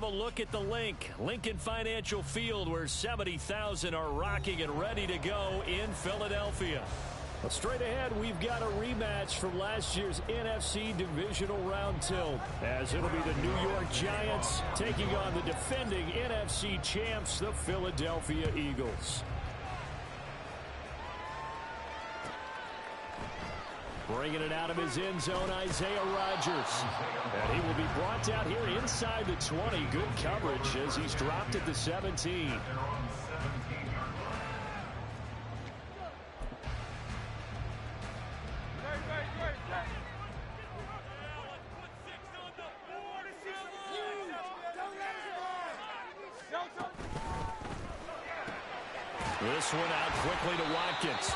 have a look at the Lincoln Financial Field, where 70,000 are rocking and ready to go in Philadelphia. Well, straight ahead, we've got a rematch from last year's NFC Divisional Round tilt, as it'll be the New York Giants taking on the defending NFC champs, the Philadelphia Eagles. Bringing it out of his end zone, Isaiah Rodgers. And he will be brought down here inside the 20. Good coverage as he's dropped at the 17. This one out quickly to Watkins.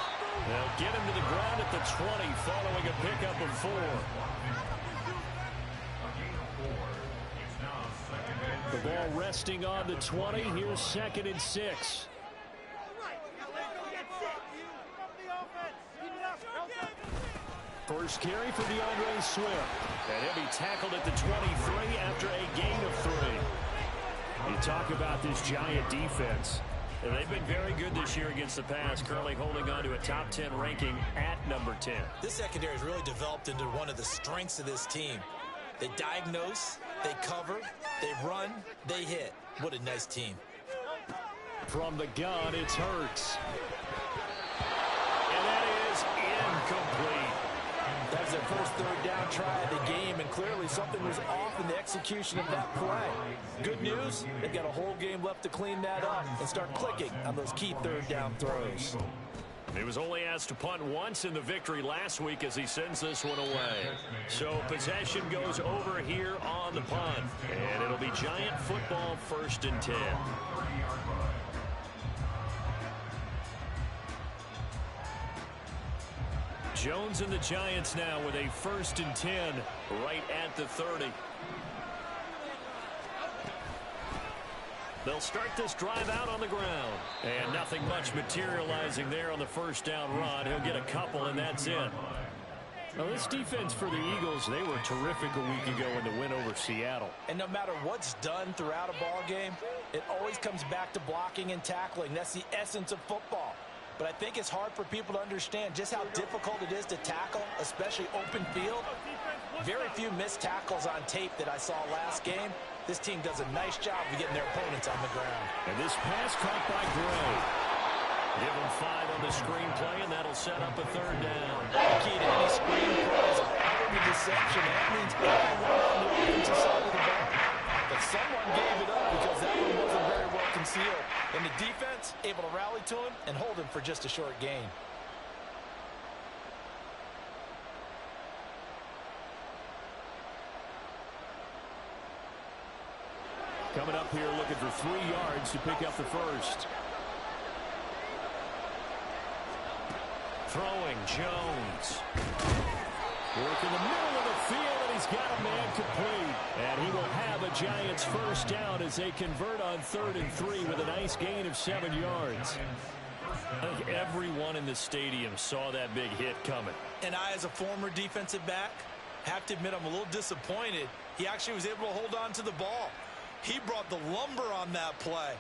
They'll get him to the ground at the 20 following a pickup of 4. The ball resting on the 20. Here's 2nd and 6. First carry for DeAndre Swift. And he'll be tackled at the 23 after a gain of 3. You talk about this Giant defense. They've been very good this year against the pass, currently holding on to a top 10 ranking at number 10. This secondary has really developed into one of the strengths of this team. They diagnose, they cover, they run, they hit. What a nice team. From the gun, it's Hurts. And that is incomplete. That was their first third down try of the game, and clearly something was off in the execution of that play. Good news, they've got a whole game left to clean that up and start clicking on those key third down throws. He was only asked to punt once in the victory last week as he sends this one away. So possession goes over here on the punt, and it'll be Giant football, 1st and 10. Jones and the Giants now with a 1st and 10 right at the 30. They'll start this drive out on the ground. And nothing much materializing there on the first down run. He'll get a couple, and that's it. Now, this defense for the Eagles, they were terrific a week ago in the win over Seattle. And no matter what's done throughout a ball game, it always comes back to blocking and tackling. That's the essence of football. But I think it's hard for people to understand just how difficult it is to tackle, especially open field. Very few missed tackles on tape that I saw last game. This team does a nice job of getting their opponents on the ground. And this pass caught by Gray. Give him 5 on the screenplay, and that'll set up a 3rd down. The key to any screen play is avoiding the deception. That means everyone on the offensive side of the ball. But someone gave it up because that one wasn't very well concealed. And the defense able to rally to him and hold him for just a short gain. Coming up here looking for 3 yards to pick up the 1st. Throwing, Jones. Work in the middle of the field, and he's got a man complete. And he will have a Giants 1st down as they convert on 3rd and 3 with a nice gain of 7 yards. I think everyone in the stadium saw that big hit coming. And I, as a former defensive back, have to admit I'm a little disappointed. He actually was able to hold on to the ball. He brought the lumber on that play.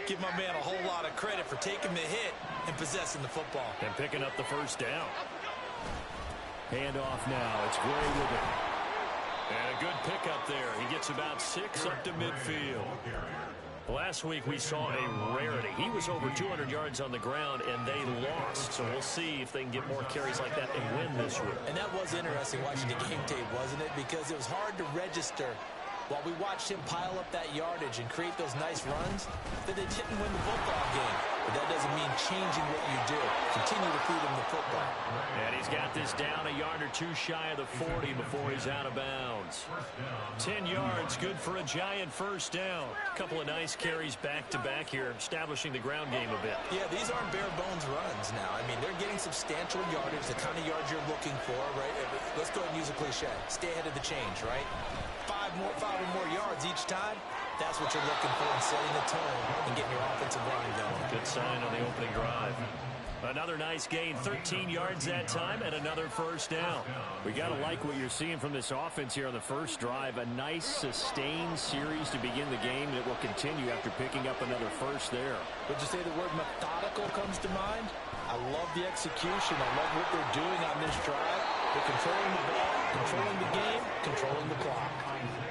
Give my man a whole lot of credit for taking the hit and possessing the football. And picking up the 1st down. Handoff now. It's Gray with it. And a good pickup there. He gets about 6 up to midfield. Last week we saw a rarity. He was over 200 yards on the ground, and they lost. So we'll see if they can get more carries like that and win this week. And that was interesting watching the game tape, wasn't it? Because it was hard to register while we watched him pile up that yardage and create those nice runs, that they didn't win the football game. But that doesn't mean changing what you do. Continue to feed him the football. And he's got this down a yard or 2 shy of the 40 before he's out of bounds. 10 yards, good for a Giant 1st down. A couple of nice carries back-to-back here, establishing the ground game a bit. Yeah, these aren't bare-bones runs now. I mean, they're getting substantial yardage, the kind of yards you're looking for, right? Let's go ahead and use a cliche. Stay ahead of the change, right? 5 or more yards each time. That's what you're looking for in setting the tone and getting your offensive line going. Good sign on the opening drive. Another nice gain, 13 yards that time, and another first down. We got to like what you're seeing from this offense here on the first drive. A nice, sustained series to begin the game that will continue after picking up another first there. Would you say the word methodical comes to mind? I love the execution. I love what they're doing on this drive. They're controlling the ball, controlling the game, controlling the clock.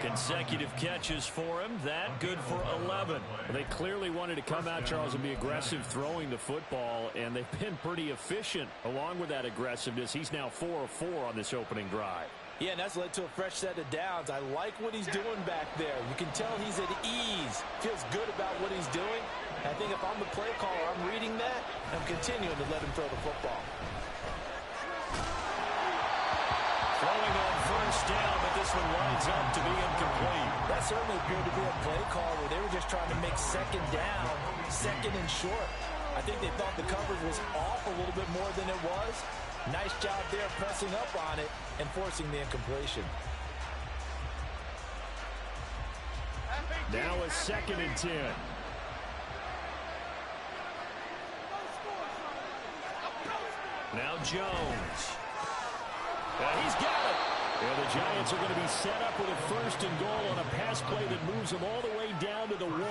Consecutive catches for him. That good for 11. They clearly wanted to come out, Charles, and be aggressive throwing the football, and they've been pretty efficient along with that aggressiveness. He's now 4 of 4 on this opening drive. Yeah, and that's led to a fresh set of downs. I like what he's doing back there. You can tell he's at ease. Feels good about what he's doing. I think if I'm the play caller, I'm reading that. I'm continuing to let him throw the football. Throwing on first down, but this one lines up to be incomplete. That certainly appeared to be a play call where they were just trying to make second down, second and short. I think they thought the coverage was off a little bit more than it was. Nice job there pressing up on it and forcing the incompletion. Now a 2nd and 10. Now Jones. He's got it. And the Giants are going to be set up with a 1st and goal on a pass play that moves them all the way down to the 1.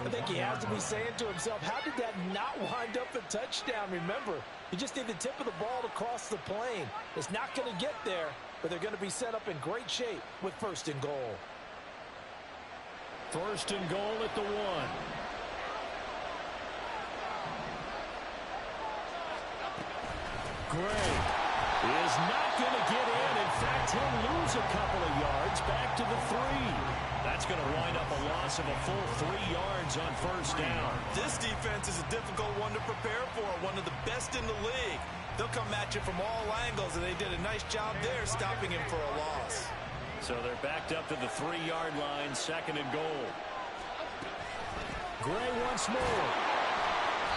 I think he has to be saying to himself, how did that not wind up a touchdown? Remember, you just need the tip of the ball to cross the plane. It's not going to get there, but they're going to be set up in great shape with 1st and goal. 1st and goal at the 1. Gray is not going to get in. In fact, he'll lose a couple of yards back to the 3. That's going to wind up a loss of a full 3 yards on first down. This defense is a difficult one to prepare for, one of the best in the league. They'll come at you from all angles, and they did a nice job there stopping him for a loss. So they're backed up to the 3-yard line, 2nd and goal. Gray once more.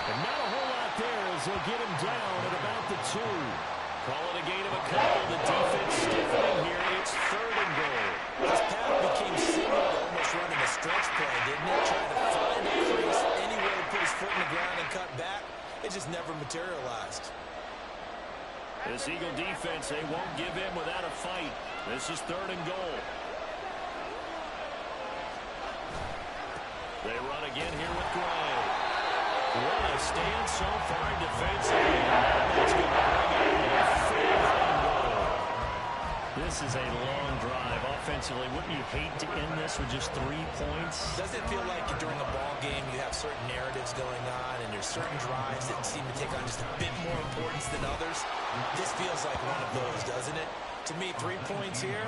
And not a whole lot there as they'll get him down at about the 2. Call it a gain of a couple. The defense stiffening here. It's 3rd and goal. This pass became similar to almost running a stretch play, didn't it? Trying to find a crease, anywhere to put his foot in the ground and cut back. It just never materialized. This Eagle defense, they won't give in without a fight. This is 3rd and goal. They run again here with Gray. What a stand so far defensively. That's going to bring up a 4th and goal. This is a long drive. Offensively, wouldn't you hate to end this with just 3 points? Does it feel like during a ball game you have certain narratives going on and there's certain drives that seem to take on just a bit more importance than others? This feels like one of those, doesn't it? To me, 3 points here,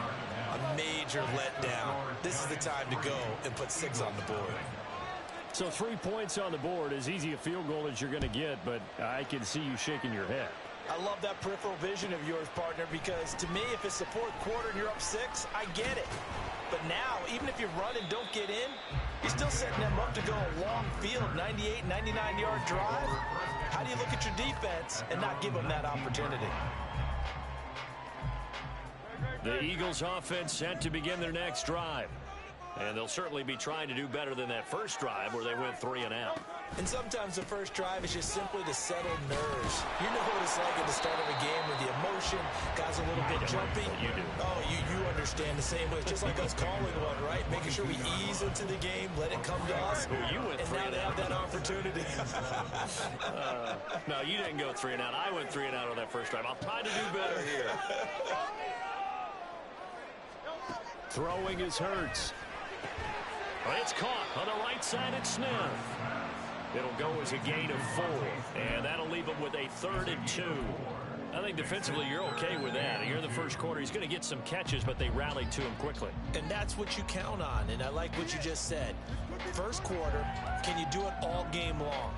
a major letdown. This is the time to go and put 6 on the board. So 3 points on the board, as easy a field goal as you're going to get, but I can see you shaking your head. I love that peripheral vision of yours, partner, because to me, if it's the 4th quarter and you're up 6, I get it. But now, even if you run and don't get in, you're still setting them up to go a long field, 98, 99-yard drive. How do you look at your defense and not give them that opportunity? The Eagles offense set to begin their next drive. And they'll certainly be trying to do better than that first drive where they went 3 and out. And sometimes the first drive is just simply to settle nerves. You know what it's like at the start of a game with the emotion, guys a little bit jumpy. You do. Oh, you understand the same way. It's just like us calling one, right? Making sure we ease into the game, let it come to us. Well, you went and 3 now and they out. have that opportunity. No, you didn't go 3 and out. I went 3 and out on that first drive. I'll try to do better here. Throwing is Hurts. It's caught on the right side at Smith. It'll go as a gain of 4, and that'll leave him with a 3rd and 2. I think defensively you're okay with that. Here in the first quarter, he's going to get some catches, but they rallied to him quickly. And that's what you count on, and I like what you just said. First quarter, can you do it all game long?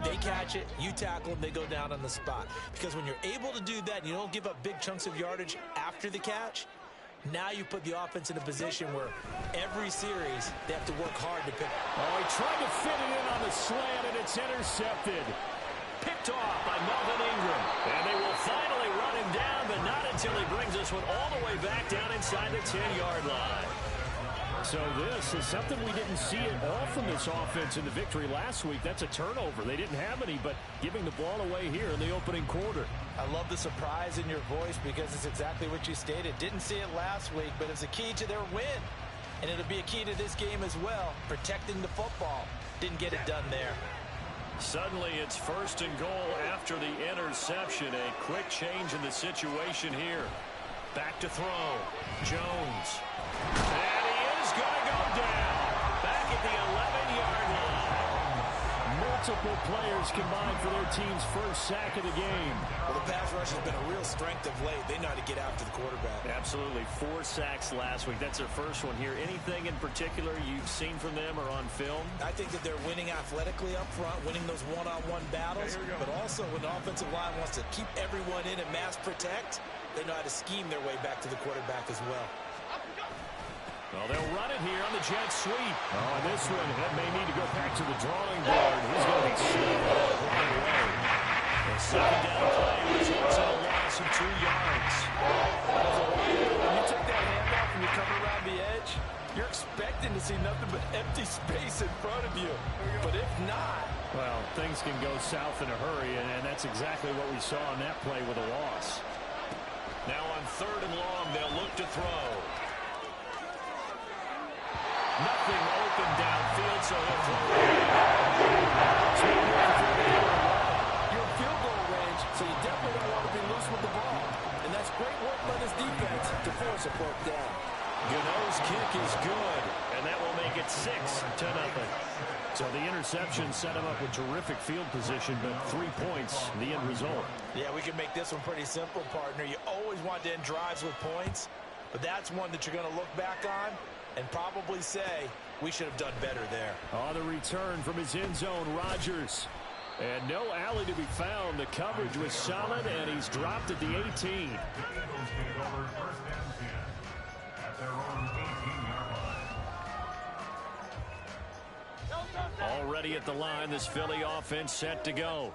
They catch it, you tackle them, they go down on the spot. Because when you're able to do that and you don't give up big chunks of yardage after the catch, now you put the offense in a position where every series they have to work hard to pick. Oh, he tried to fit it in on the slant, and it's intercepted. Picked off by Melvin Ingram. And they will finally run him down, but not until he brings this one all the way back down inside the 10-yard line. So this is something we didn't see at all from this offense in the victory last week. That's a turnover. They didn't have any, but giving the ball away here in the opening quarter. I love the surprise in your voice because it's exactly what you stated. Didn't see it last week, but it's a key to their win. And it'll be a key to this game as well, protecting the football. Didn't get it done there. Suddenly it's first and goal after the interception. A quick change in the situation here. Back to throw. Jones. And he is going to go down. Back at the 11-yard line. Multiple players combined for their team's first sack of the game. Well, the pass rush has been a real strength of late. They know how to get after the quarterback. Absolutely. 4 sacks last week. That's their first one here. Anything in particular you've seen from them or on film? I think that they're winning athletically up front, winning those one-on-one battles. But also when the offensive line wants to keep everyone in and mass protect, they know how to scheme their way back to the quarterback as well. Well, they'll run it here on the jet sweep. Oh, and this one, that may need to go back to the drawing board. He's going to be snapped right away. The second down play results in a loss of 2 yards. When you take that handoff and you come around the edge, you're expecting to see nothing but empty space in front of you. But if not... Well, things can go south in a hurry, and that's exactly what we saw on that play with a loss. Now on 3rd and long, they'll look to throw. Nothing open downfield, so he'll throw it. You're in field goal range, so you definitely don't want to be loose with the ball. And that's great work by this defense to force a fourth down. Gano's kick is good, and that will make it 6-0. So the interception set him up with terrific field position, but 3 points, the end result. Yeah, we can make this one pretty simple, partner. You always want to end drives with points, but that's one that you're going to look back on and probably say, we should have done better there. On the return from his end zone, Rodgers. And no alley to be found. The coverage was solid, and he's dropped at the 18. Already at the line, this Philly offense set to go.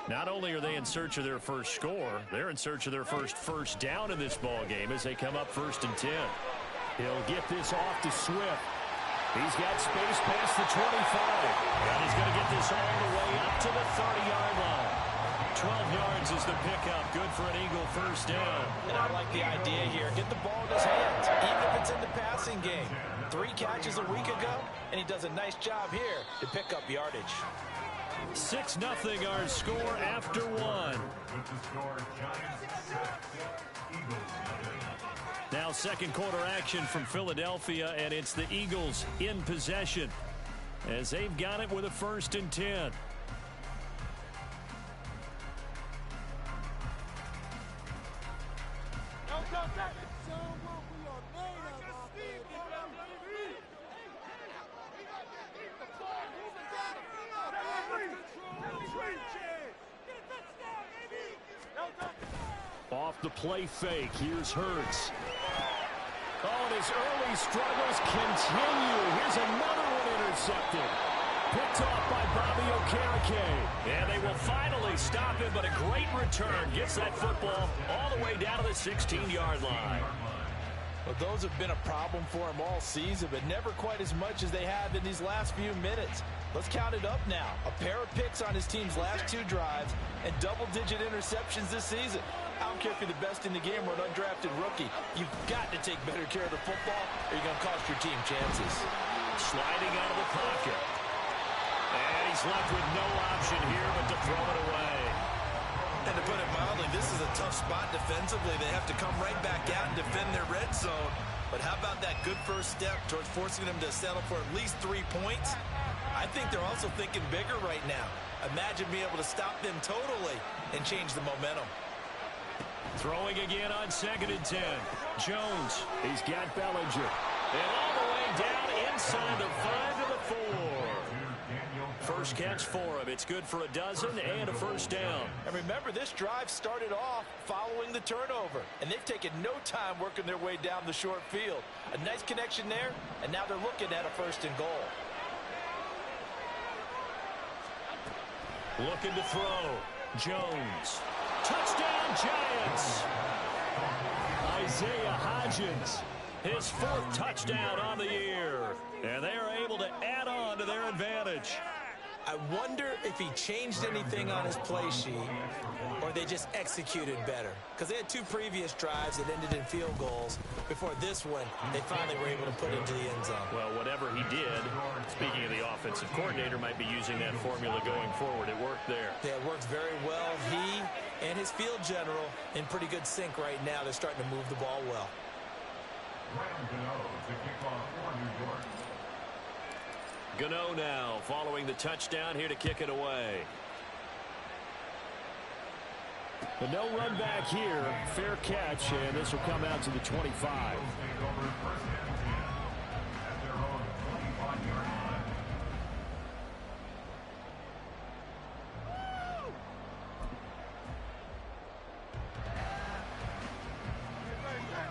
Not only are they in search of their first score, they're in search of their first down in this ball game as they come up 1st and 10. He'll get this off to Swift. He's got space past the 25. And he's going to get this all the way up to the 30-yard line. 12 yards is the pickup. Good for an Eagle first down. And I like the idea here. Get the ball in his hands, even if it's in the passing game. 3 catches a week ago, and he does a nice job here to pick up yardage. 6-0 our score after 1. Now second quarter action from Philadelphia, and it's the Eagles in possession as they've got it with a 1st and 10. Off the play fake, here's Hurts. Oh, and his early struggles continue. Here's another one intercepted. Picked off by Bobby Okereke. And they will finally stop him, but a great return. Gets that football all the way down to the 16-yard line. Well, those have been a problem for him all season, but never quite as much as they have in these last few minutes. Let's count it up now. A pair of picks on his team's last 2 drives and double-digit interceptions this season. I don't care if you're the best in the game or an undrafted rookie. You've got to take better care of the football or you're going to cost your team chances. Sliding out of the pocket. And he's left with no option here but to throw it away. And to put it mildly, this is a tough spot defensively. They have to come right back out and defend their red zone. But how about that good first step towards forcing them to settle for at least 3 points? I think they're also thinking bigger right now. Imagine being able to stop them totally and change the momentum. Throwing again on 2nd and 10. Jones, he's got Bellinger. And all the way down inside the 5 to the 4. First catch for him. It's good for a dozen and a first down. And remember, this drive started off following the turnover. And they've taken no time working their way down the short field. A nice connection there, and now they're looking at a 1st and goal. Looking to throw. Jones. Touchdown, Giants. Isaiah Hodgins His 4th touchdown on the year. And they are able to add on to their advantage. I wonder if he changed anything on his play sheet or they just executed better. Because they had 2 previous drives that ended in field goals. Before this one, they finally were able to put it into the end zone. Well, whatever he did, speaking of the offensive coordinator, might be using that formula going forward. It worked there. Yeah, it worked very well. He and his field general in pretty good sync right now. They're starting to move the ball well. Gano now following the touchdown here to kick it away. But no run back here. Fair catch, and this will come out to the 25.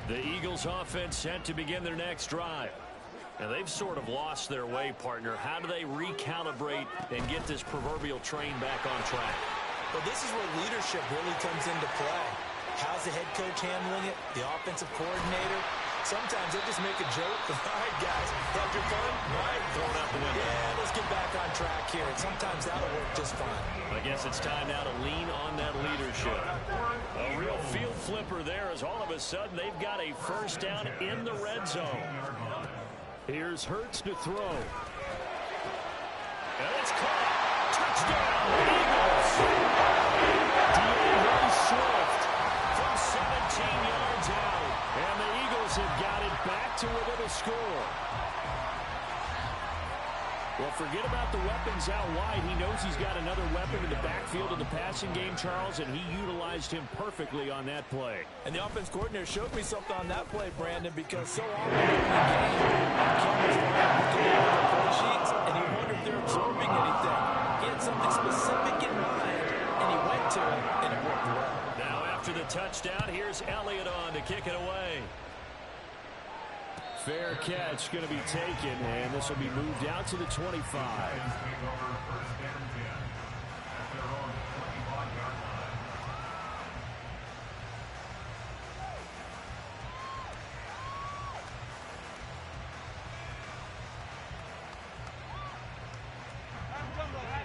The Eagles offense set to begin their next drive. And they've sort of lost their way, partner. How do they recalibrate and get this proverbial train back on track? Well, this is where leadership really comes into play. How's the head coach handling it? The offensive coordinator? Sometimes they'll just make a joke. All right, guys, had your fun? All right, throw it out the window. Yeah, let's get back on track here. And sometimes that'll work just fine. I guess it's time now to lean on that leadership. A real field flipper there as all of a sudden they've got a first down in the red zone. Here's Hurts to throw. And it's caught. Touchdown, Eagles. DeAndre Swift from 17 yards out. And the Eagles have got it back to within a score. Well, forget about the weapons out wide. He knows he's got another weapon in the backfield in the passing game, Charles, and he utilized him perfectly on that play. And the offense coordinator showed me something on that play, Brandon, because so often in the game, cameras looking at the play sheets, and you wonder if they're absorbing anything. He had something specific in mind, and he went to it, and it worked well. Now after the touchdown, here's Elliott on to kick it away. Fair catch going to be taken, and this will be moved out to the 25.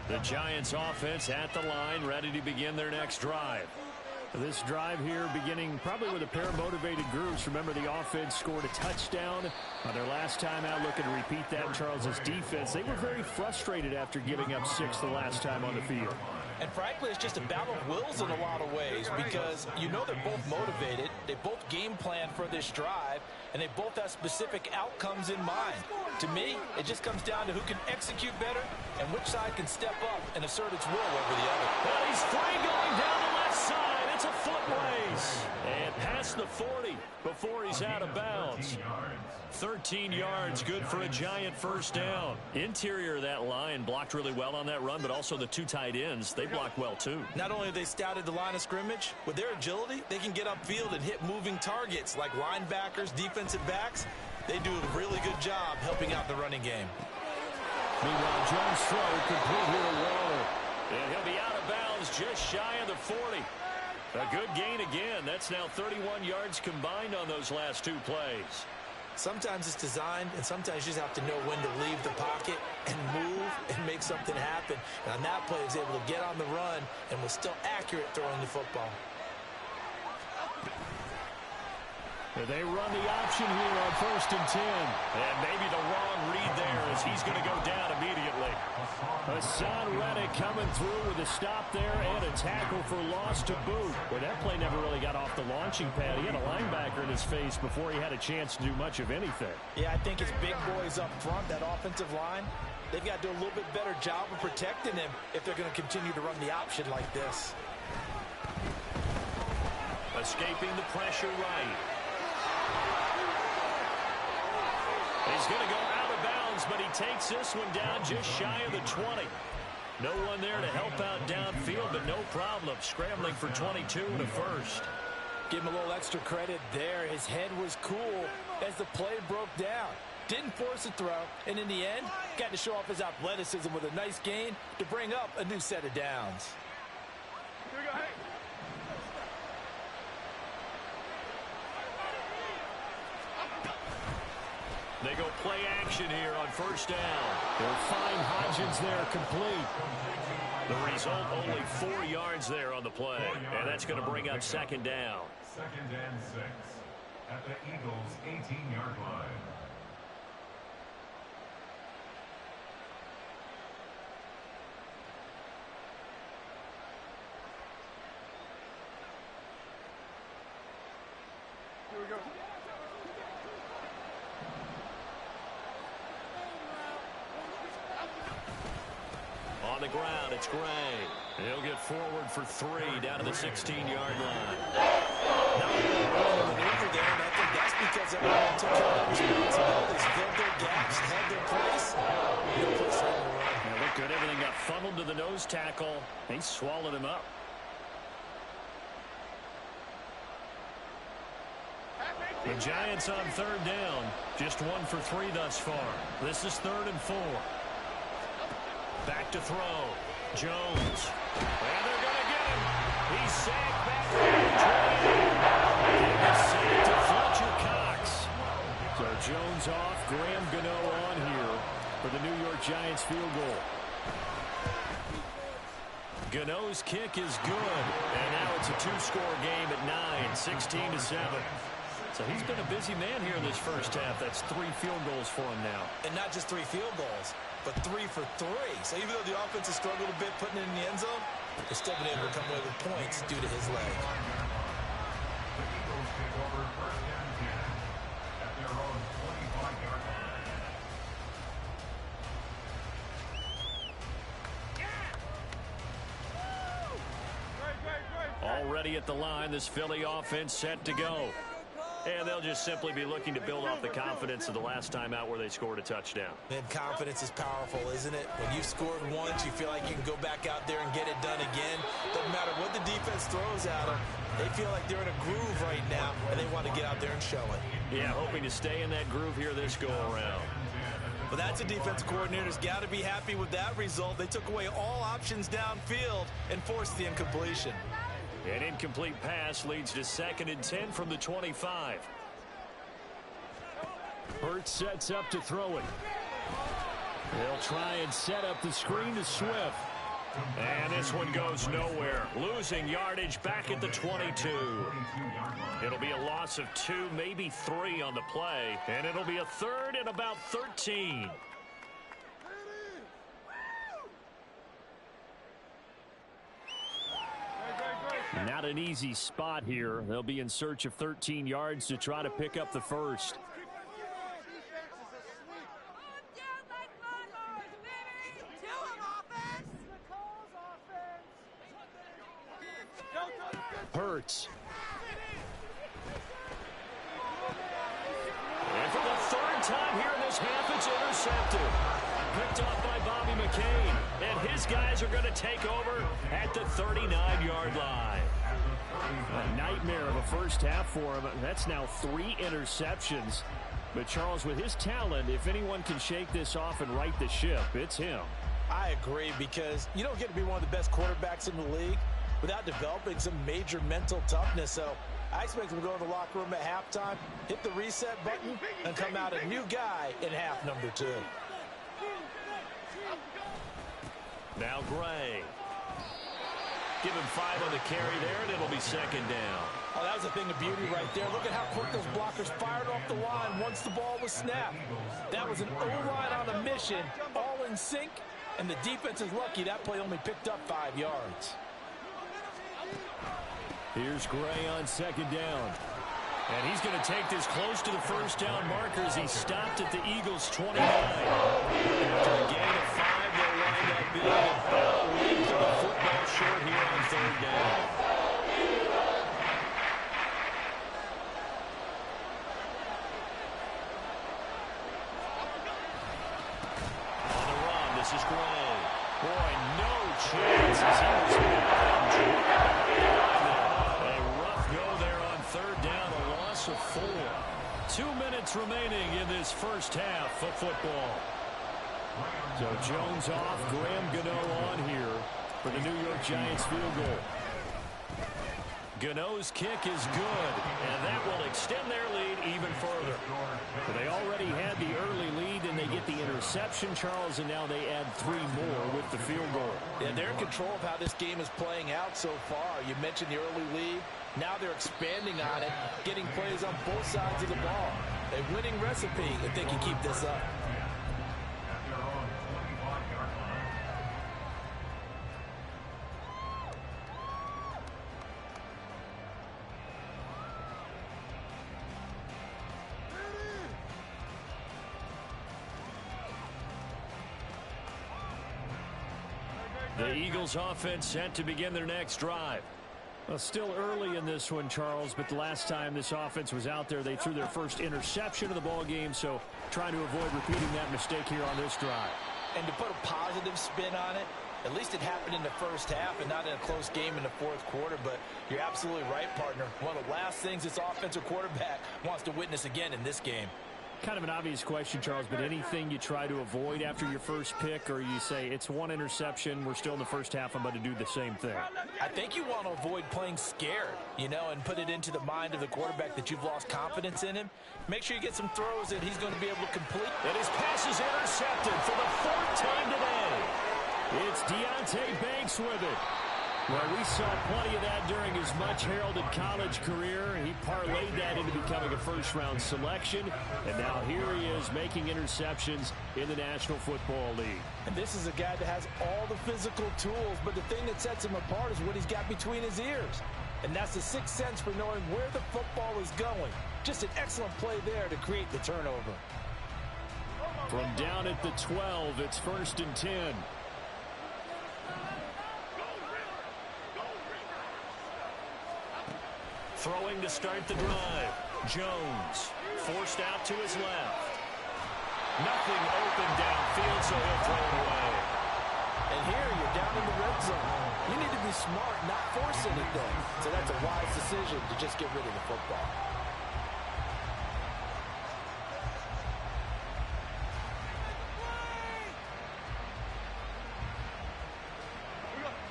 The Giants offense at the line, ready to begin their next drive. This drive here beginning probably with a pair of motivated groups. Remember, the offense scored a touchdown on their last time out. Looking to repeat that in Charles's defense. They were very frustrated after giving up 6 the last time on the field. And frankly, it's just a battle of wills in a lot of ways because you know they're both motivated. They both game plan for this drive, and they both have specific outcomes in mind. To me, it just comes down to who can execute better and which side can step up and assert its will over the other. Well, he's free going down the left side. It's a foot race. And past the 40 before he's out of bounds. 13 yards, good for a Giant first down. Interior of that line blocked really well on that run, but also the 2 tight ends, they blocked well too. Not only have they scouted the line of scrimmage, with their agility, they can get upfield and hit moving targets like linebackers, defensive backs. They do a really good job helping out the running game. Meanwhile, Jones' throw complete here to Waller. And he'll be out of bounds just shy of the 40. A good gain again. That's now 31 yards combined on those last 2 plays. Sometimes it's designed, and sometimes you just have to know when to leave the pocket and move and make something happen. And on that play, he was able to get on the run and was still accurate throwing the football. They run the option here on 1st and 10. And maybe the wrong read there as he's going to go down immediately. Hassan Reddick coming through with a stop there and a tackle for loss to boot. But that play never really got off the launching pad. He had a linebacker in his face before he had a chance to do much of anything. Yeah, I think his big boys up front, that offensive line, they've got to do a little bit better job of protecting him if they're going to continue to run the option like this. Escaping the pressure right. He's going to go out of bounds, but he takes this one down just shy of the 20. No one there to help out downfield, but no problem. Scrambling for 22 and a first. Give him a little extra credit there. His head was cool as the play broke down. Didn't force a throw, and in the end, got to show off his athleticism with a nice gain to bring up a new set of downs. Here we go, hey. They go play action here on first down. They'll find Hodgins there complete. The result, only 4 yards there on the play. And that's going to bring up second down. 2nd and 6 at the Eagles' 18-yard line. Here we go. On the ground, it's Gray. He'll get forward for 3 down to the 16-yard line. Maneuver there, and I think that's because everyone took care of their responsibilities, filled their gaps, held their place. Now look good. Everything got funneled to the nose tackle. They swallowed him up. The Giants on 3rd down. Just 1 for 3 thus far. This is 3rd and 4. Back to throw. Jones. And they're going to get him. He's sacked back there. Sacked to Fletcher Cox. So Jones off. Graham Gano on here for the New York Giants field goal. Gano's kick is good. And now it's a 2-score game at 9, 16-7. So he's been a busy man here in this first half. That's 3 field goals for him now. And not just 3 field goals, but 3 for 3. So even though the offense has struggled a bit putting it in the end zone, they've still been able to come away with points due to his leg. The Eagles take over 1st and 10 at their own 25-yard line. Already at the line, this Philly offense set to go. And they'll just simply be looking to build off the confidence of the last time out where they scored a touchdown. Man, confidence is powerful, isn't it? When you've scored once, you feel like you can go back out there and get it done again. Doesn't matter what the defense throws at them. They feel like they're in a groove right now, and they want to get out there and show it. Yeah, hoping to stay in that groove here this go-around. But that's a defense coordinator's got to be happy with that result. They took away all options downfield and forced the incompletion. An incomplete pass leads to 2nd and 10 from the 25. Hurts sets up to throw it. They'll try and set up the screen to Swift. And this one goes nowhere. Losing yardage back at the 22. It'll be a loss of 2, maybe 3 on the play. And it'll be a 3rd and about 13. Not an easy spot here. They'll be in search of 13 yards to try to pick up the first. Hurts. And for the 3rd time here in this half, it's intercepted. Picked off by Bobby McCain. And his guys are going to take over at the 39-yard line. A nightmare of a first half for him. That's now 3 interceptions. But Charles, with his talent, if anyone can shake this off and right the ship, it's him. I agree, because you don't get to be one of the best quarterbacks in the league without developing some major mental toughness. So I expect him to go in the locker room at halftime, hit the reset button, and come out a new guy in half number 2. Now Gray. Give him 5 on the carry there, and it'll be 2nd down. Oh, that was a thing of beauty right there. Look at how quick those blockers fired off the line once the ball was snapped. That was an O-line on a mission, all in sync, and the defense is lucky that play only picked up 5 yards. Here's Gray on 2nd down. And he's going to take this close to the first down marker as he stopped at the Eagles' 29. After a gain of 5, they'll wind up being about a length of the football short here on 3rd down. On the run, this is Gray. Boy, no chance as he was a rough go there on 3rd down, a loss of 4. 2 minutes remaining in this first half of football. So Jones off, Graham Gano on here for the New York Giants field goal. Gano's kick is good, and that will extend their lead even further. They already had the early lead, and they get the interception, Charles, and now they add 3 more with the field goal. Yeah, they're in control of how this game is playing out so far. You mentioned the early lead. Now they're expanding on it, getting plays on both sides of the ball. A winning recipe if they can keep this up. At their own 25-yard line. The Eagles offense set to begin their next drive. Well, still early in this one, Charles, but the last time this offense was out there, they threw their first interception of the ball game, so trying to avoid repeating that mistake here on this drive. And to put a positive spin on it, at least it happened in the first half and not in a close game in the fourth quarter, but you're absolutely right, partner. One of the last things this offensive quarterback wants to witness again in this game. Kind of an obvious question, Charles, but anything you try to avoid after your first pick, or you say it's one interception, we're still in the first half, I'm about to do the same thing? I think you want to avoid playing scared, and put it into the mind of the quarterback that you've lost confidence in him. Make sure you get some throws that he's going to be able to complete. And his pass is intercepted for the 4th time today. It's Deonte Banks with it. Well, we saw plenty of that during his much-heralded college career. He parlayed that into becoming a first-round selection, and now here he is making interceptions in the National Football League. And this is a guy that has all the physical tools, but the thing that sets him apart is what he's got between his ears. And that's the sixth sense for knowing where the football is going. Just an excellent play there to create the turnover. From down at the 12, it's 1st and 10. Throwing to start the drive. Jones forced out to his left. Nothing open downfield, so he'll throw it away. And here you're down in the red zone. You need to be smart, not force anything. So that's a wise decision to just get rid of the football.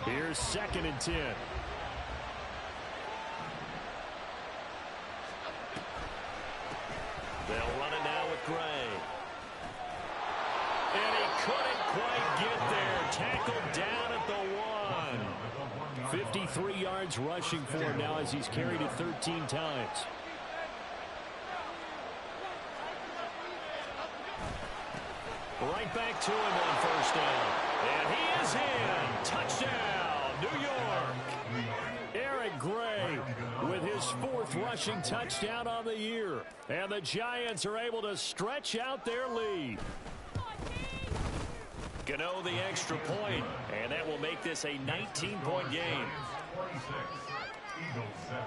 Here's 2nd and 10. They'll run it now with Gray. And he couldn't quite get there. Tackled down at the 1. 53 yards rushing for him now as he's carried it 13 times. Right back to him on 1st down. And he is in. Touchdown, New York. Eric Gray with his 4th rushing touchdown on the year. And the Giants are able to stretch out their lead. Gano the extra point, and that will make this a 19-point game. 26, Eagles 7.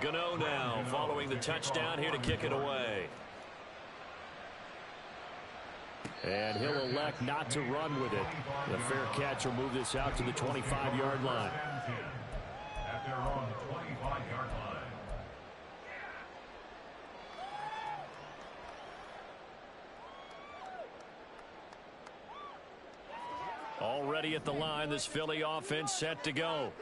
Gano now following the touchdown here to kick it away. And he'll elect not to run with it. The fair catch will move this out to the 25-yard line. At their own 25-yard line. Already at the line, this Philly offense set to go.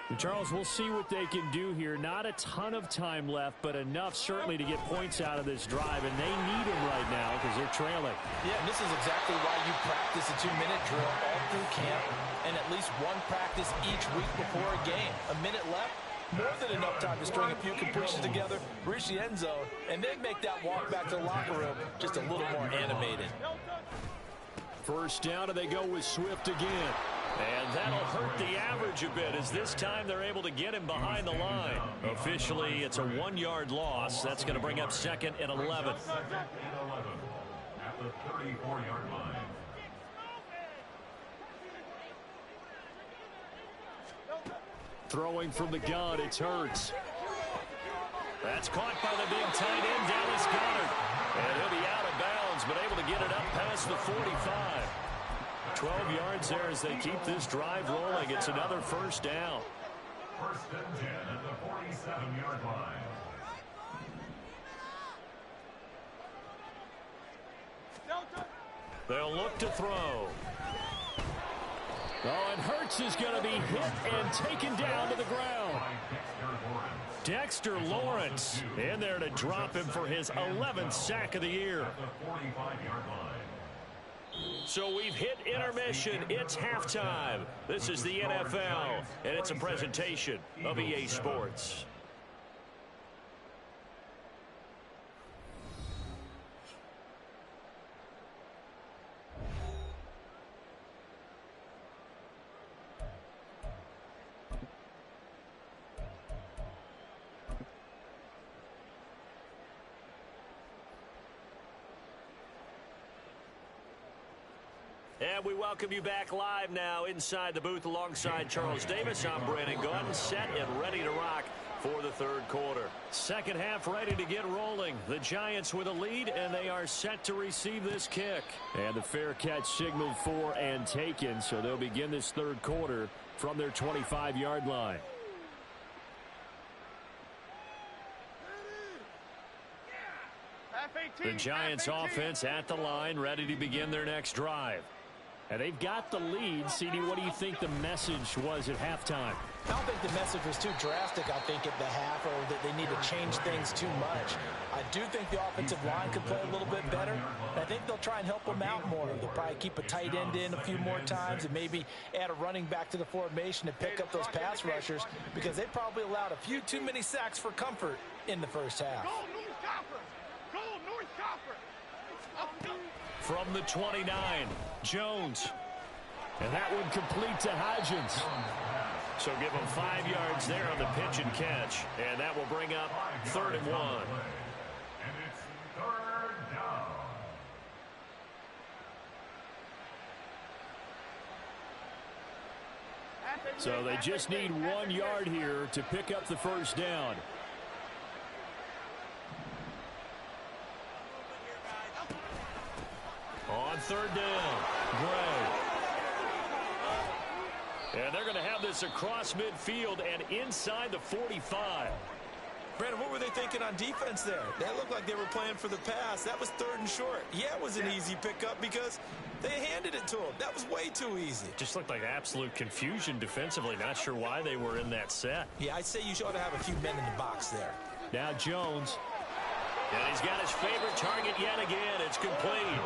And Charles, we'll see what they can do here. Not a ton of time left, but enough certainly to get points out of this drive, and they need them right now because they're trailing. Yeah, and this is exactly why you practice a 2-minute drill all through camp and at least one practice each week before a game. A minute left, more than enough time to string a few completions together, reach the end zone, and then make that walk back to the locker room just a little more animated. 1st down, and they go with Swift again. And that'll hurt the average a bit as this time they're able to get him behind the line. Officially, it's a 1-yard loss. That's going to bring up 2nd and 11. 2nd and 11 at the 34-yard line. Throwing from the gun, it's Hurts. That's caught by the big tight end, Dallas Goedert. And he'll be out of bounds, but able to get it up past the 45. 12 yards there as they keep this drive rolling. It's another 1st down. 1st and 10 at the 47-yard line. They'll look to throw. Oh, and Hurts is going to be hit and taken down to the ground. Dexter Lawrence in there to drop him for his 11th sack of the year. So we've hit intermission. It's halftime. This is the NFL, and it's a presentation of EA Sports. And we welcome you back live now inside the booth alongside Charles Davis. I'm Brandon Gaudin, set and ready to rock for the third quarter. Second half ready to get rolling. The Giants with a lead, and they are set to receive this kick. And the fair catch signaled for and taken, so they'll begin this third quarter from their 25-yard line. The Giants offense at the line, ready to begin their next drive. And they've got the lead. CD, what do you think the message was at halftime? I don't think the message was too drastic, I think, at the half, or that they need to change things too much. I do think the offensive line could play a little bit better. And I think they'll try and help them out more. They'll probably keep a tight end in a few more times and maybe add a running back to the formation to pick up those pass rushers, because they probably allowed a few too many sacks for comfort in the first half. From the 29, Jones. And that one complete to Hodgins. So give him 5 yards there on the pitch and catch. And that will bring up 3rd and 1. And it's third down. So they just need 1 yard here to pick up the first down. On 3rd down, Gray. And they're going to have this across midfield and inside the 45. Brandon, what were they thinking on defense there? That looked like they were playing for the pass. That was 3rd and short. Yeah, it was an easy pickup because they handed it to him. That was way too easy. Just looked like absolute confusion defensively. Not sure why they were in that set. Yeah, I'd say you ought to have a few men in the box there. Now Jones. And he's got his favorite target yet again. It's complete.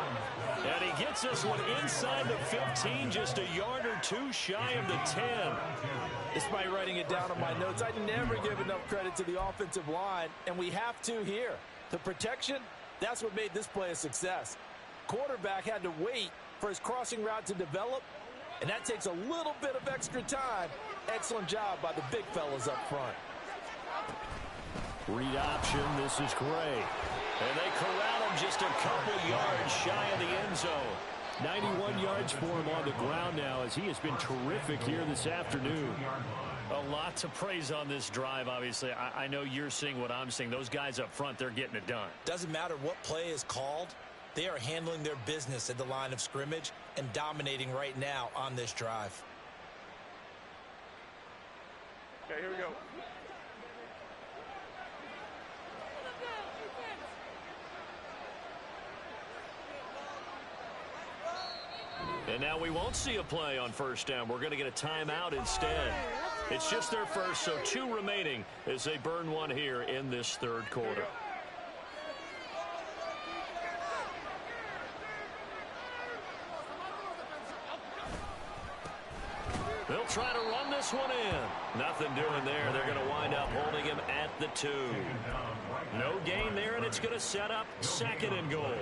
And he gets this one inside the 15, just a yard or two shy of the 10. Despite writing it down on my notes, I never give enough credit to the offensive line, and we have to here. The protection, that's what made this play a success. Quarterback had to wait for his crossing route to develop, and that takes a little bit of extra time. Excellent job by the big fellas up front. Read option, this is Gray. And they corral him just a couple yards shy of the end zone. 91 yards for him on the ground now, as he has been terrific here this afternoon. A lot to praise on this drive, obviously. I know you're seeing what I'm seeing. Those guys up front, they're getting it done. Doesn't matter what play is called. They are handling their business at the line of scrimmage and dominating right now on this drive. Okay, here we go. And now we won't see a play on first down. We're going to get a timeout instead. It's just their first, so 2 remaining as they burn one here in this third quarter. They'll try to run this one in. Nothing doing there. They're going to wind up holding him at the 2. No gain there, and it's going to set up 2nd and goal.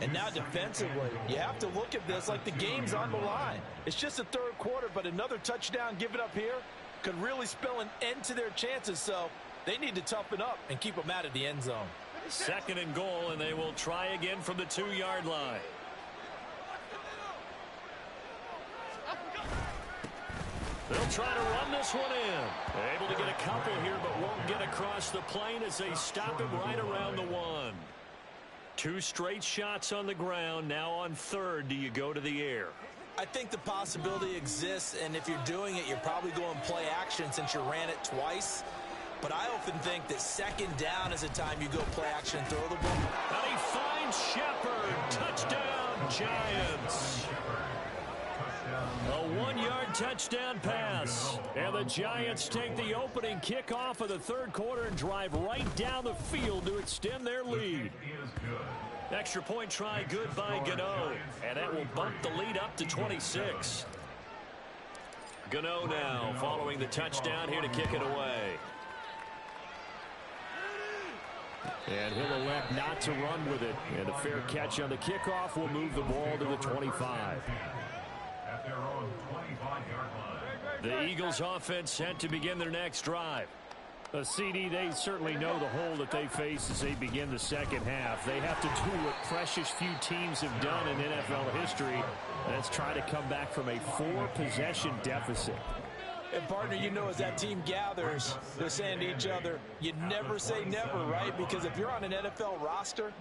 And now defensively, you have to look at this like the game's on the line. It's just the third quarter, but another touchdown given up here could really spell an end to their chances. So they need to toughen up and keep them out of the end zone. 2nd and goal, and they will try again from the 2-yard line. They'll try to run this one in. Able to get a couple here, but won't get across the plane as they stop him right around the 1. 2 straight shots on the ground. Now on 3rd, do you go to the air? I think the possibility exists, and if you're doing it, you're probably going play action since you ran it twice. But I often think that 2nd down is a time you go play action and throw the ball. And he finds Shepard. Touchdown, Giants. A 1-yard touchdown pass. And the Giants take the opening kickoff of the third quarter and drive right down the field to extend their lead. Extra point try good by Gano. And that will bump the lead up to 26. Gano now following the touchdown here to kick it away. And he'll elect not to run with it. And a fair catch on the kickoff will move the ball to the 25. At their own 25-yard line. The Eagles offense set to begin their next drive. A CD, they certainly know the hole that they face as they begin the second half. They have to do what precious few teams have done in NFL history. That's try to come back from a 4-possession deficit. And, partner, you know, as that team gathers, they're saying to each other, you never say never, right? Because if you're on an NFL roster,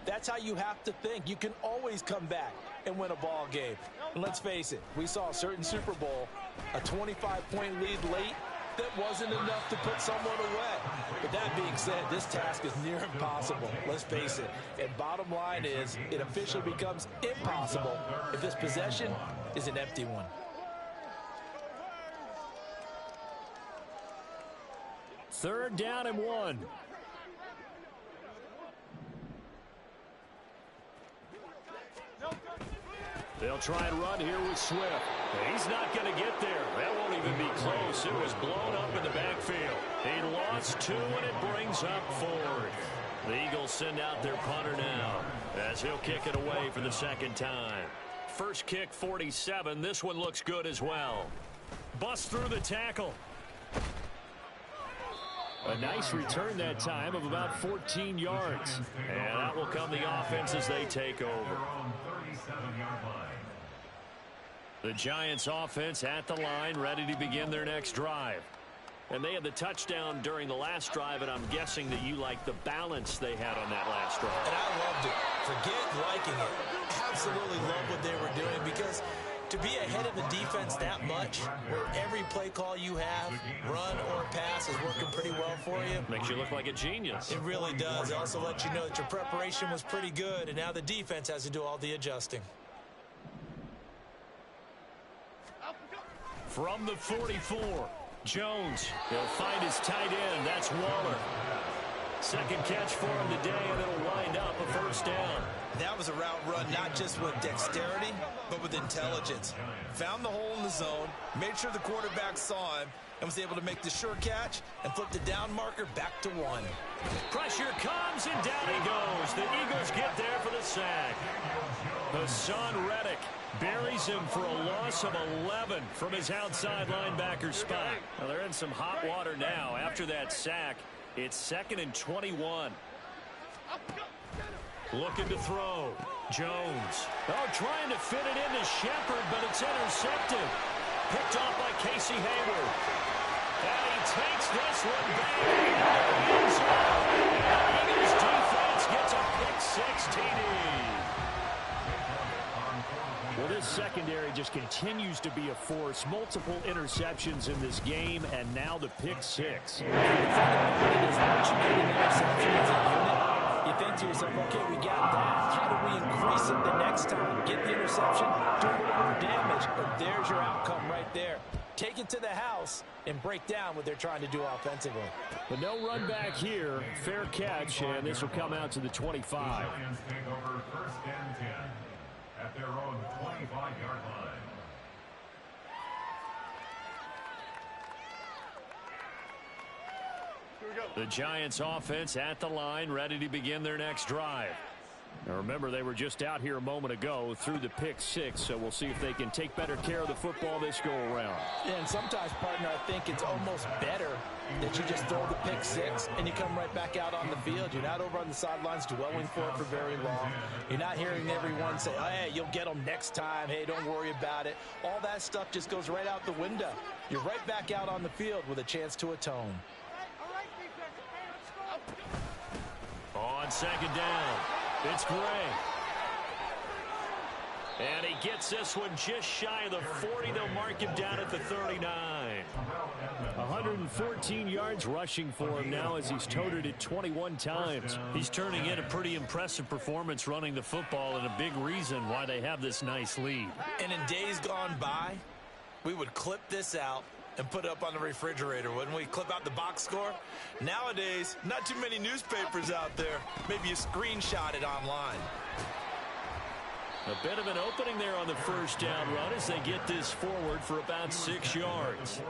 that's how you have to think. You can always come back and win a ball game. And let's face it, we saw a certain Super Bowl, a 25-point lead late, that wasn't enough to put someone away. But that being said, this task is near impossible. Let's face it. And bottom line is, it officially becomes impossible if this possession is an empty one. Third down and 1. They'll try and run here with Swift. He's not going to get there. That won't even be close. It was blown up in the backfield. He lost 2, and it brings up 4th. The Eagles send out their punter now as he'll kick it away for the second time. First kick, 47. This one looks good as well. Bust through the tackle. A nice return that time of about 14 yards. And that will come the offense as they take over. The Giants offense at the line, ready to begin their next drive. And they had the touchdown during the last drive, and I'm guessing that you like the balance they had on that last drive. And I loved it. Forget liking it. Absolutely love what they were doing, because to be ahead of the defense that much, where every play call you have, run or pass, is working pretty well for you. Makes you look like a genius. It really does. It also lets you know that your preparation was pretty good, and now the defense has to do all the adjusting. From the 44, Jones. He'll find his tight end. That's Waller. Second catch for him today, and it'll wind up a first down. That was a route run not just with dexterity, but with intelligence. Found the hole in the zone, made sure the quarterback saw him, and was able to make the sure catch and flip the down marker back to 1. Pressure comes, and down he goes. The Eagles get there for the sack. Hassan Reddick buries him for a loss of 11 from his outside linebacker spot. Well, they're in some hot water now. After that sack, it's 2nd and 21. Looking to throw. Jones. Oh, trying to fit it into Shepard, but it's intercepted. Picked off by Casey Hayward. And he takes this one back into the end zone. And the Eagles defense gets a pick-6 TD. Well, this secondary just continues to be a force. Multiple interceptions in this game, and now the pick-6. You think to yourself, okay, we got that. How do we increase it the next time? Get the interception, do a little more damage, but there's your outcome right there. Take it to the house and break down what they're trying to do offensively. But no run back here. Fair catch, and this will come out to the 25. The Giants take over 1st and 10 at their own 25-yard line. The Giants offense at the line, ready to begin their next drive. Now remember, they were just out here a moment ago through the pick-6, so we'll see if they can take better care of the football this go-around. Yeah, and sometimes, partner, I think it's almost better that you just throw the pick-6 and you come right back out on the field. You're not over on the sidelines dwelling for it for very long. You're not hearing everyone say, oh, hey, you'll get them next time. Hey, don't worry about it. All that stuff just goes right out the window. You're right back out on the field with a chance to atone. On second down, it's Gray. And he gets this one just shy of the 40. They'll mark him down at the 39. 114 yards rushing for him now as he's toted it 21 times. He's turning in a pretty impressive performance running the football, and a big reason why they have this nice lead. And in days gone by, we would clip this out and put it up on the refrigerator, wouldn't we? Clip out the box score. Nowadays, not too many newspapers out there. Maybe you screenshot it online. A bit of an opening there on the first down run as they get this forward for about 6 yards.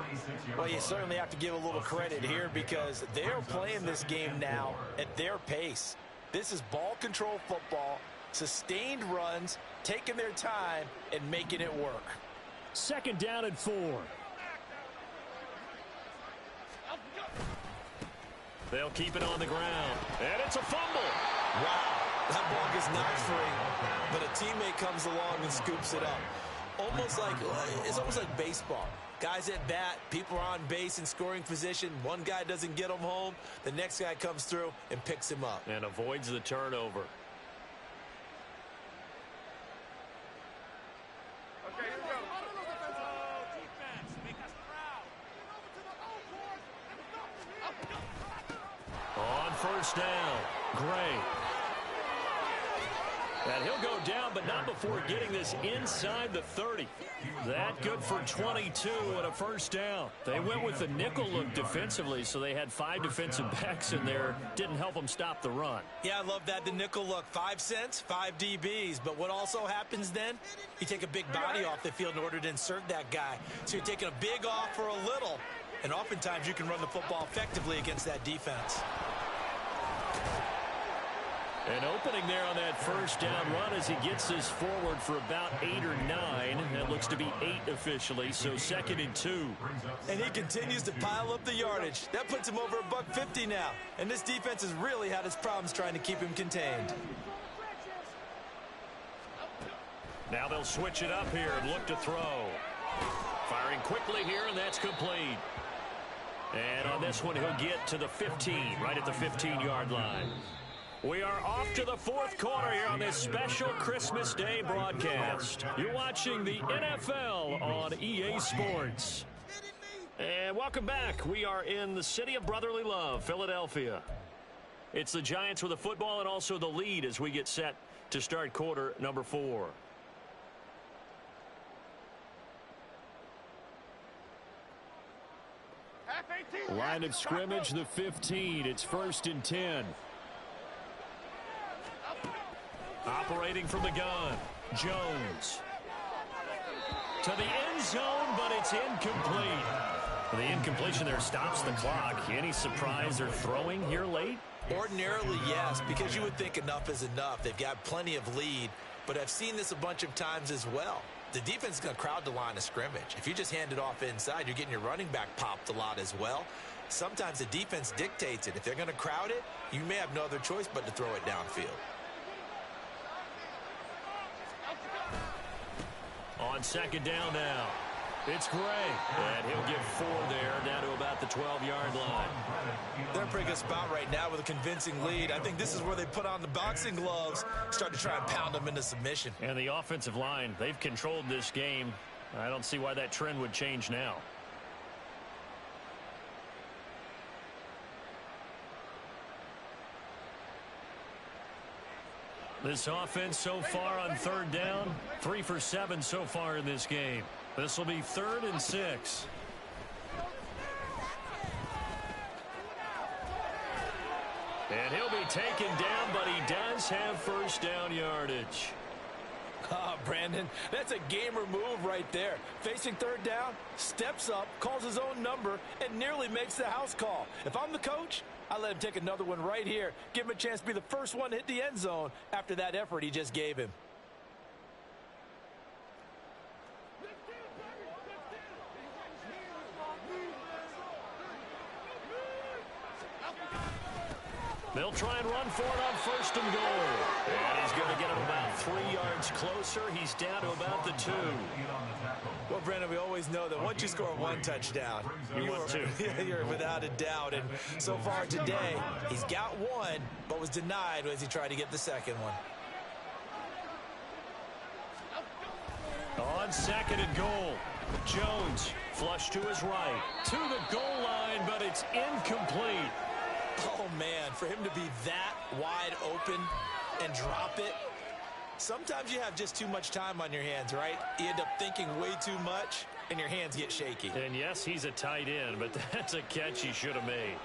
Well, you certainly have to give a little credit here because they're playing this game now at their pace. This is ball control football, sustained runs, taking their time, and making it work. 2nd down and 4. They'll keep it on the ground. And it's a fumble. Wow. That ball gets knocked free, but a teammate comes along and scoops it up. It's almost like baseball. Guys at bat, people are on base in scoring position. One guy doesn't get him home. The next guy comes through and picks him up. And avoids the turnover. Okay, here we go. On first down, Gray. And he'll go down, but not before getting this inside the 30. That good for 22 and a first down. They went with the nickel look defensively, so they had 5 defensive backs in there. Didn't help them stop the run. Yeah, I love that, the nickel look. 5 cents, 5 DBs. But what also happens then? You take a big body off the field in order to insert that guy. So you're taking a big off for a little. And oftentimes you can run the football effectively against that defense. An opening there on that first down run as he gets this forward for about 8 or 9. That looks to be 8 officially, so 2nd and 2. And he continues to pile up the yardage. That puts him over $150 now. And this defense has really had its problems trying to keep him contained. Now they'll switch it up here and look to throw. Firing quickly here, and that's complete. And on this one, he'll get to the 15, right at the 15-yard line. We are off to the 4th quarter here on this special Christmas Day broadcast. You're watching the NFL on EA Sports. And welcome back. We are in the city of brotherly love, Philadelphia. It's the Giants with the football and also the lead as we get set to start quarter number 4. Line of scrimmage, the 15. It's 1st and 10. Operating from the gun, Jones. To the end zone, but it's incomplete. The incompletion there stops the clock. Any surprise they're throwing here late? Ordinarily, yes, because you would think enough is enough. They've got plenty of lead, but I've seen this a bunch of times as well. The defense is going to crowd the line of scrimmage. If you just hand it off inside, you're getting your running back popped a lot as well. Sometimes the defense dictates it. If they're going to crowd it, you may have no other choice but to throw it downfield. On 2nd down now, it's Gray. And he'll get 4 there, down to about the 12-yard line. They're in a pretty good spot right now with a convincing lead. I think this is where they put on the boxing gloves, start to try and pound them into submission. And the offensive line, they've controlled this game. I don't see why that trend would change now. This offense so far on 3rd down, 3 for 7 so far in this game. This will be 3rd and 6. And he'll be taken down, but he does have first down yardage. Ah, Brandon, that's a gamer move right there. Facing 3rd down, steps up, calls his own number, and nearly makes the house call. If I'm the coach, I let him take another one right here. Give him a chance to be the first one to hit the end zone after that effort he just gave him. They'll try and run for it on 1st and goal. And he's going to get him about 3 yards closer. He's down to about the 2. Well, Brandon, we always know that once you score 1 touchdown, you're without a doubt. And so far today, he's got 1, but was denied as he tried to get the 2nd one. second and goal. Jones flush to his right. To the goal line, but it's incomplete. Oh, man, for him to be that wide open and drop it. Sometimes you have just too much time on your hands, right? You end up thinking way too much, and your hands get shaky. And yes, he's a tight end, but that's a catch he should have made.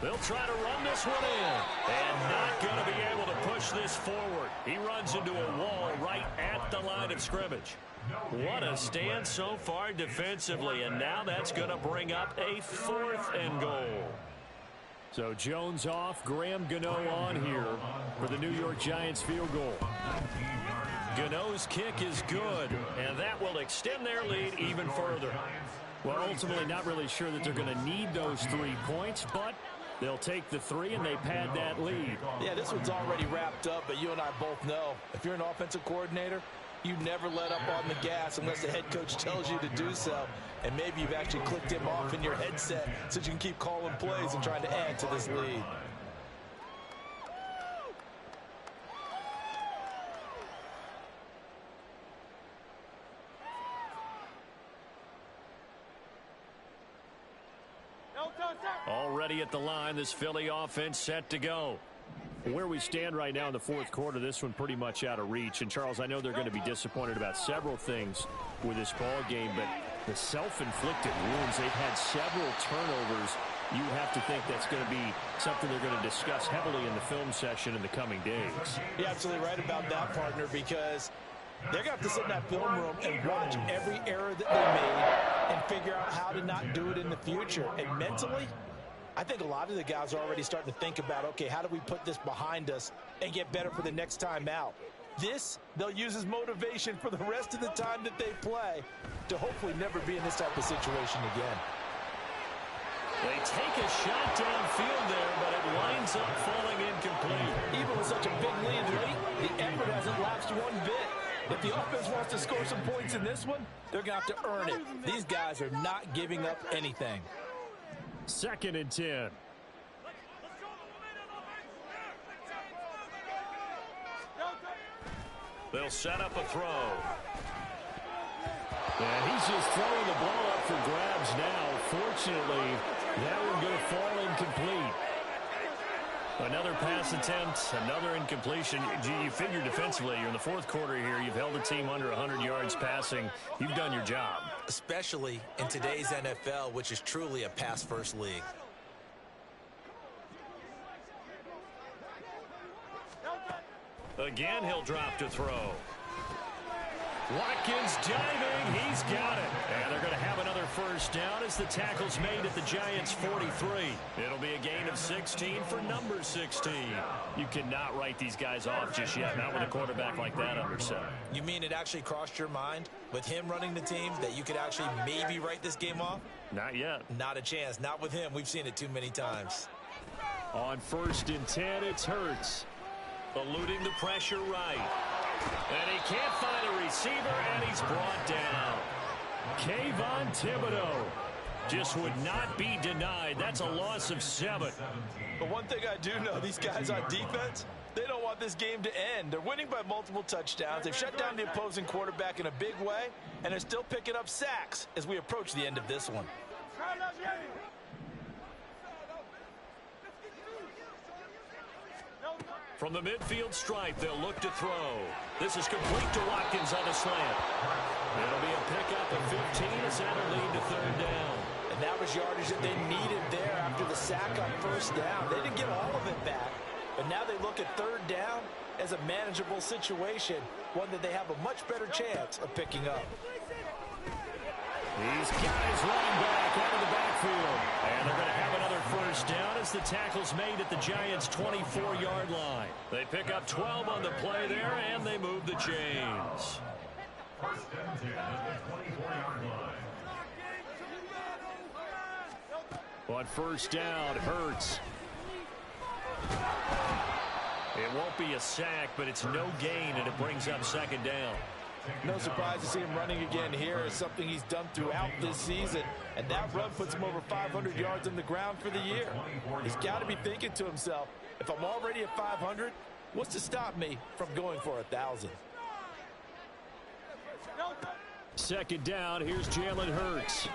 They'll try to run this one in, and not going to be able to push this forward. He runs into a wall right at the line of scrimmage. What a stand so far defensively, and now that's going to bring up a 4th and goal. So Jones off, Graham Gano on here for the New York Giants field goal. Gano's kick is good, and that will extend their lead even further. Well, ultimately not really sure that they're going to need those 3 points, but they'll take the 3 and they pad that lead. Yeah, this one's already wrapped up, but you and I both know if you're an offensive coordinator, you never let up on the gas unless the head coach tells you to do so. And maybe you've actually clicked him off in your headset so you can keep calling plays and trying to add to this lead. Already at the line, this Philly offense set to go. Where we stand right now in the 4th quarter, this one pretty much out of reach. And, Charles, I know they're going to be disappointed about several things with this ball game, but the self-inflicted wounds, they've had several turnovers. You have to think that's going to be something they're going to discuss heavily in the film session in the coming days. You're absolutely right about that, partner, because they're going to have to sit in that film room and watch every error that they made and figure out how to not do it in the future. And mentally, I think a lot of the guys are already starting to think about, okay, how do we put this behind us and get better for the next time out? This, they'll use as motivation for the rest of the time that they play to hopefully never be in this type of situation again. They take a shot downfield there, but it winds up falling incomplete. Even with such a big lead late, the effort hasn't lapsed one bit. If the offense wants to score some points in this one, they're going to have to earn it. These guys are not giving up anything. 2nd and 10. They'll set up a throw. And he's just throwing the ball up for grabs now. Fortunately, that one going to fall incomplete. Another pass attempt, another incompletion. You figure defensively, you're in the 4th quarter here. You've held the team under 100 yards passing. You've done your job. Especially in today's NFL, which is truly a pass-first league. Again, he'll drop to throw. Watkins diving. He's got it. And they're going to have another 1st down as the tackle's made at the Giants' 43. It'll be a gain of 16 for number 16. You cannot write these guys off just yet, not with a quarterback like that under center. You mean it actually crossed your mind with him running the team that you could actually maybe write this game off? Not yet. Not a chance. Not with him. We've seen it too many times. On 1st and 10, it's Hurts. Eluding the pressure right. And he can't find a receiver, and he's brought down. Kayvon Thibodeau just would not be denied. That's a loss of 7. But one thing I do know, these guys on defense, they don't want this game to end. They're winning by multiple touchdowns. They've shut down the opposing quarterback in a big way, and they're still picking up sacks as we approach the end of this one. From the midfield stripe, they'll look to throw. This is complete to Watkins on the slant. It'll be a pickup of 15 as that'll lead to 3rd down. And that was yardage that they needed there after the sack on 1st down. They didn't get all of it back, but now they look at 3rd down as a manageable situation, one that they have a much better chance of picking up. He's got his running back out of the backfield. And they're going to have another 1st down as the tackle's made at the Giants' 24-yard line. They pick up 12 on the play there, and they move the chains. 1st and 10 at the 24-yard line. On 1st down, Hurts. It won't be a sack, but it's no gain, and it brings up 2nd down. No surprise to see him running again here. It's something he's done throughout this season. And that run puts him over 500 yards on the ground for the year. He's got to be thinking to himself, if I'm already at 500, What's to stop me from going for 1,000? Second down, here's Jalen Hurts.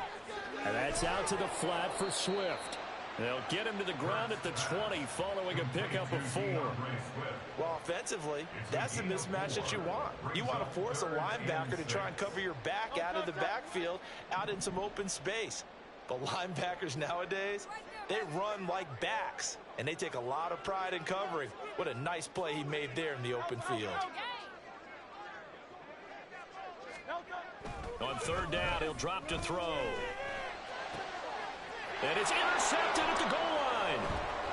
And that's out to the flat for Swift. They'll get him to the ground at the 20 following a pickup of 4. Well, offensively, that's the mismatch that you want. You want to force a linebacker to try and cover your back out of the backfield, out in some open space. But linebackers nowadays, they run like backs, and they take a lot of pride in covering. What a nice play he made there in the open field. On third down, he'll drop to throw. And it's intercepted at the goal line.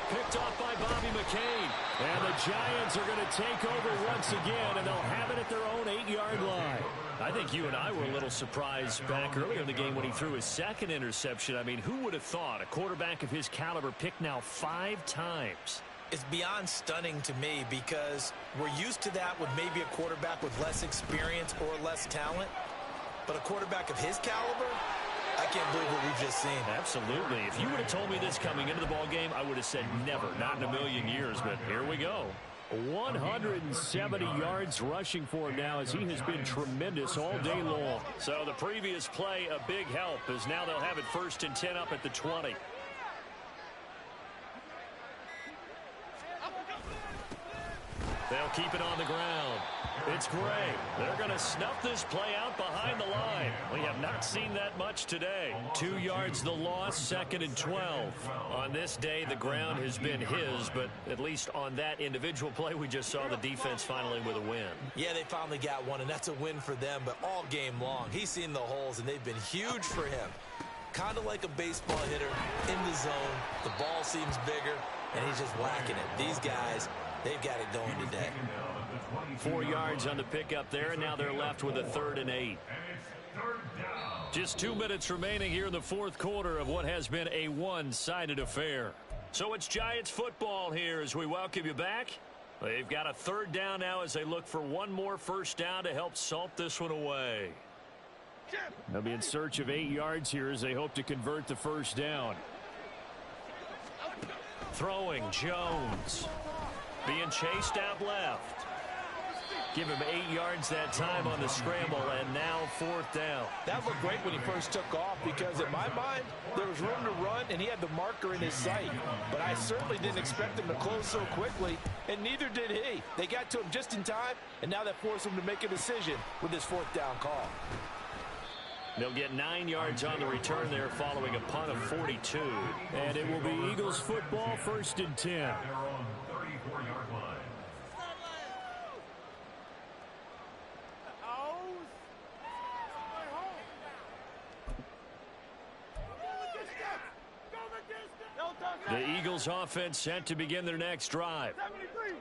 Picked off by Bobby McCain. And the Giants are going to take over once again, and they'll have it at their own 8-yard line. I think you and I were a little surprised back earlier in the game when he threw his second interception. I mean, who would have thought a quarterback of his caliber picked now 5 times? It's beyond stunning to me because we're used to that with maybe a quarterback with less experience or less talent. But a quarterback of his caliber, I can't believe what we've just seen. Absolutely. If you would have told me this coming into the ball game, I would have said never, not in a million years. But here we go. 170 yards rushing for him now as he has been tremendous all day long. So the previous play, a big help, as now they'll have it 1st and 10 up at the 20. They'll keep it on the ground. It's Gray. They're going to snuff this play out behind the line. We have not seen that much today. 2 yards the loss, 2nd and 12. On this day, the ground has been his, but at least on that individual play, we just saw the defense finally with a win. Yeah, they finally got one, and that's a win for them, but all game long, he's seen the holes, and they've been huge for him. Kind of like a baseball hitter in the zone. The ball seems bigger, and he's just whacking it. These guys, they've got it going today. 4 yards on the pickup there, and now they're left with a 3rd and 8. Just 2 minutes remaining here in the 4th quarter of what has been a one-sided affair. So it's Giants football here as we welcome you back. They've got a 3rd down now as they look for one more 1st down to help salt this one away. They'll be in search of 8 yards here as they hope to convert the 1st down. Throwing, Jones. Being chased out left. Give him 8 yards that time on the scramble, and now 4th down. That looked great when he first took off because, in my mind, there was room to run, and he had the marker in his sight. But I certainly didn't expect him to close so quickly, and neither did he. They got to him just in time, and now that forced him to make a decision with his 4th down call. They'll get 9 yards on the return there following a punt of 42. And it will be Eagles football, 1st and 10. They're on 34-yard line. The Eagles offense set to begin their next drive.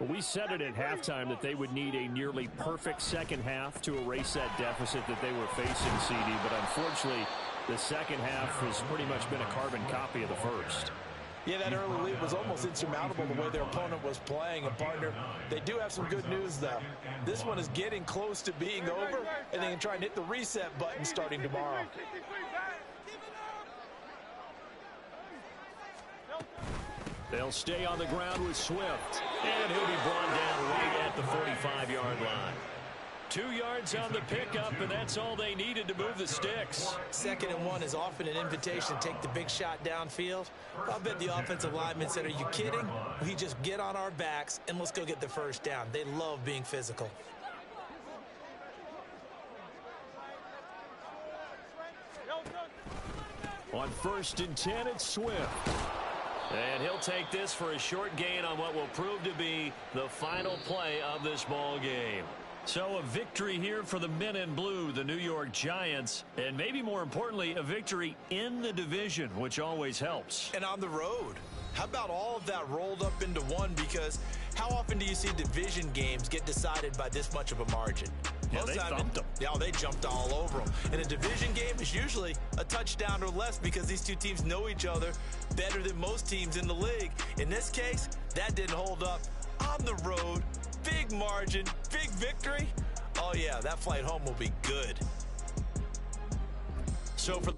We said it at halftime that they would need a nearly perfect second half to erase that deficit that they were facing, CD, but unfortunately the second half has pretty much been a carbon copy of the first. Yeah, that early lead was almost insurmountable the way their opponent was playing. And, partner, they do have some good news, though. This one is getting close to being over, and they can try and hit the reset button starting tomorrow. They'll stay on the ground with Swift, and he'll be brought down right at the 45-yard line. 2 yards on the pickup, and that's all they needed to move the sticks. 2nd and 1 is often an invitation to take the big shot downfield. I'll bet the offensive lineman said, are you kidding? We just get on our backs, and let's go get the 1st down. They love being physical. On 1st and 10, it's Swift. And he'll take this for a short gain on what will prove to be the final play of this ball game. So a victory here for the men in blue, the New York Giants, and maybe more importantly, a victory in the division, which always helps. And on the road. How about all of that rolled up into one? Because how often do you see division games get decided by this much of a margin? Yeah, they thumped them. Yeah, they jumped all over them. And a division game is usually a touchdown or less because these two teams know each other better than most teams in the league. In this case, that didn't hold up. On the road, big margin, big victory. Oh, yeah, that flight home will be good. So for